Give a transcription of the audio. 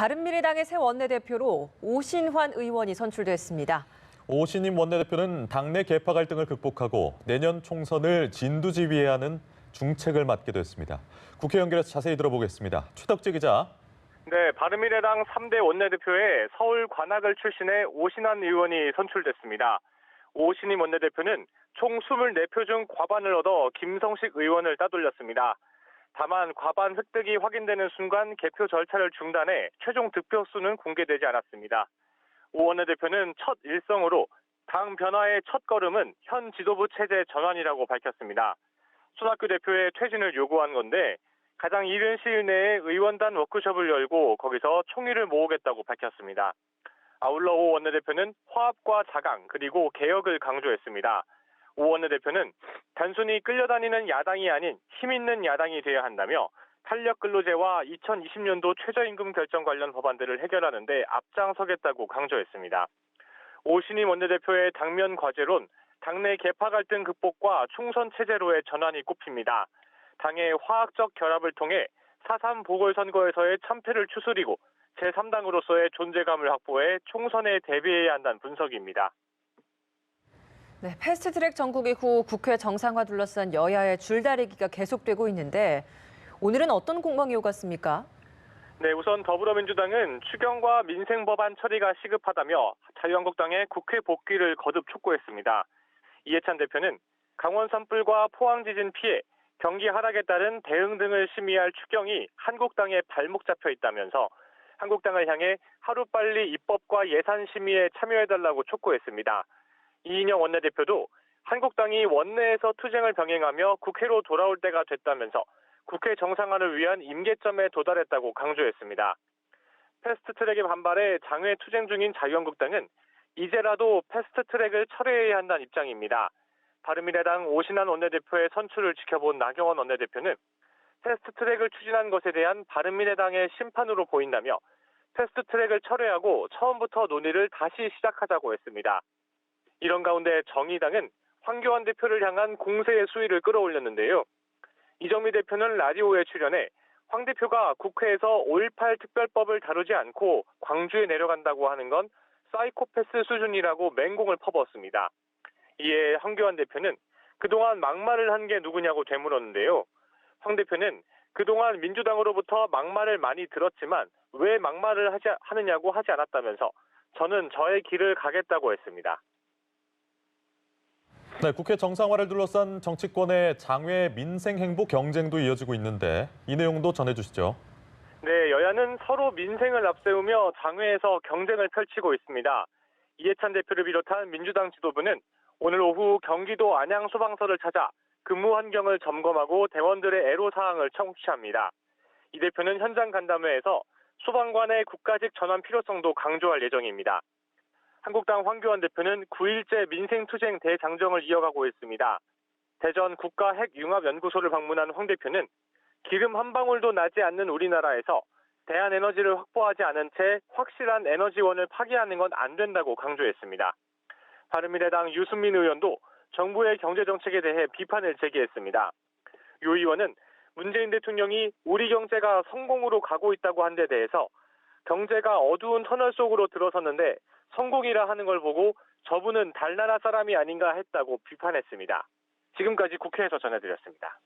바른미래당의 새 원내대표로 오신환 의원이 선출됐습니다. 오신임 원내대표는 당내 계파 갈등을 극복하고 내년 총선을 진두지휘해야 하는 중책을 맡게 됐습니다. 국회 연결해서 자세히 들어보겠습니다. 최덕재 기자. 네, 바른미래당 3대 원내대표에 서울 관악을 출신의 오신환 의원이 선출됐습니다. 오신임 원내대표는 총 24표 중 과반을 얻어 김성식 의원을 따돌렸습니다. 다만 과반 획득이 확인되는 순간 개표 절차를 중단해 최종 득표수는 공개되지 않았습니다. 오 원내대표는 첫 일성으로 당 변화의 첫 걸음은 현 지도부 체제 전환이라고 밝혔습니다. 손학규 대표의 퇴진을 요구한 건데 가장 이른 시일 내에 의원단 워크숍을 열고 거기서 총의를 모으겠다고 밝혔습니다. 아울러 오 원내대표는 화합과 자강 그리고 개혁을 강조했습니다. 오 원내대표는 단순히 끌려다니는 야당이 아닌 힘있는 야당이 돼야 한다며 탄력근로제와 2020년도 최저임금 결정 관련 법안들을 해결하는 데 앞장서겠다고 강조했습니다. 오신임 원내대표의 당면 과제론 당내 계파 갈등 극복과 총선 체제로의 전환이 꼽힙니다. 당의 화학적 결합을 통해 4.3 보궐선거에서의 참패를 추스리고 제3당으로서의 존재감을 확보해 총선에 대비해야 한다는 분석입니다. 네, 패스트트랙 정국 이후 국회 정상화 둘러싼 여야의 줄다리기가 계속되고 있는데 오늘은 어떤 공방이 오갔습니까? 네, 우선 더불어민주당은 추경과 민생 법안 처리가 시급하다며 자유한국당의 국회 복귀를 거듭 촉구했습니다. 이해찬 대표는 강원 산불과 포항 지진 피해, 경기 하락에 따른 대응 등을 심의할 추경이 한국당에 발목 잡혀 있다면서 한국당을 향해 하루빨리 입법과 예산 심의에 참여해달라고 촉구했습니다. 이인영 원내대표도 한국당이 원내에서 투쟁을 병행하며 국회로 돌아올 때가 됐다면서 국회 정상화를 위한 임계점에 도달했다고 강조했습니다. 패스트트랙에 반발해 장외 투쟁 중인 자유한국당은 이제라도 패스트트랙을 철회해야 한다는 입장입니다. 바른미래당 오신환 원내대표의 선출을 지켜본 나경원 원내대표는 패스트트랙을 추진한 것에 대한 바른미래당의 심판으로 보인다며 패스트트랙을 철회하고 처음부터 논의를 다시 시작하자고 했습니다. 이런 가운데 정의당은 황교안 대표를 향한 공세의 수위를 끌어올렸는데요. 이정미 대표는 라디오에 출연해 황 대표가 국회에서 5.18 특별법을 다루지 않고 광주에 내려간다고 하는 건 사이코패스 수준이라고 맹공을 퍼부었습니다. 이에 황교안 대표는 그동안 막말을 한 게 누구냐고 되물었는데요. 황 대표는 그동안 민주당으로부터 막말을 많이 들었지만 왜 막말을 하느냐고 하지 않았다면서 저는 저의 길을 가겠다고 했습니다. 네, 국회 정상화를 둘러싼 정치권의 장외 민생 행보 경쟁도 이어지고 있는데 이 내용도 전해주시죠. 네, 여야는 서로 민생을 앞세우며 장외에서 경쟁을 펼치고 있습니다. 이해찬 대표를 비롯한 민주당 지도부는 오늘 오후 경기도 안양 소방서를 찾아 근무 환경을 점검하고 대원들의 애로사항을 청취합니다. 이 대표는 현장 간담회에서 소방관의 국가직 전환 필요성도 강조할 예정입니다. 한국당 황교안 대표는 9일째 민생투쟁 대장정을 이어가고 있습니다. 대전 국가핵융합연구소를 방문한 황 대표는 기름 한 방울도 나지 않는 우리나라에서 대한에너지를 확보하지 않은 채 확실한 에너지원을 파기하는 건 안 된다고 강조했습니다. 바른미래당 유승민 의원도 정부의 경제정책에 대해 비판을 제기했습니다. 유 의원은 문재인 대통령이 우리 경제가 성공으로 가고 있다고 한 데 대해서 경제가 어두운 터널 속으로 들어섰는데 성공이라 하는 걸 보고 저분은 달나라 사람이 아닌가 했다고 비판했습니다. 지금까지 국회에서 전해드렸습니다.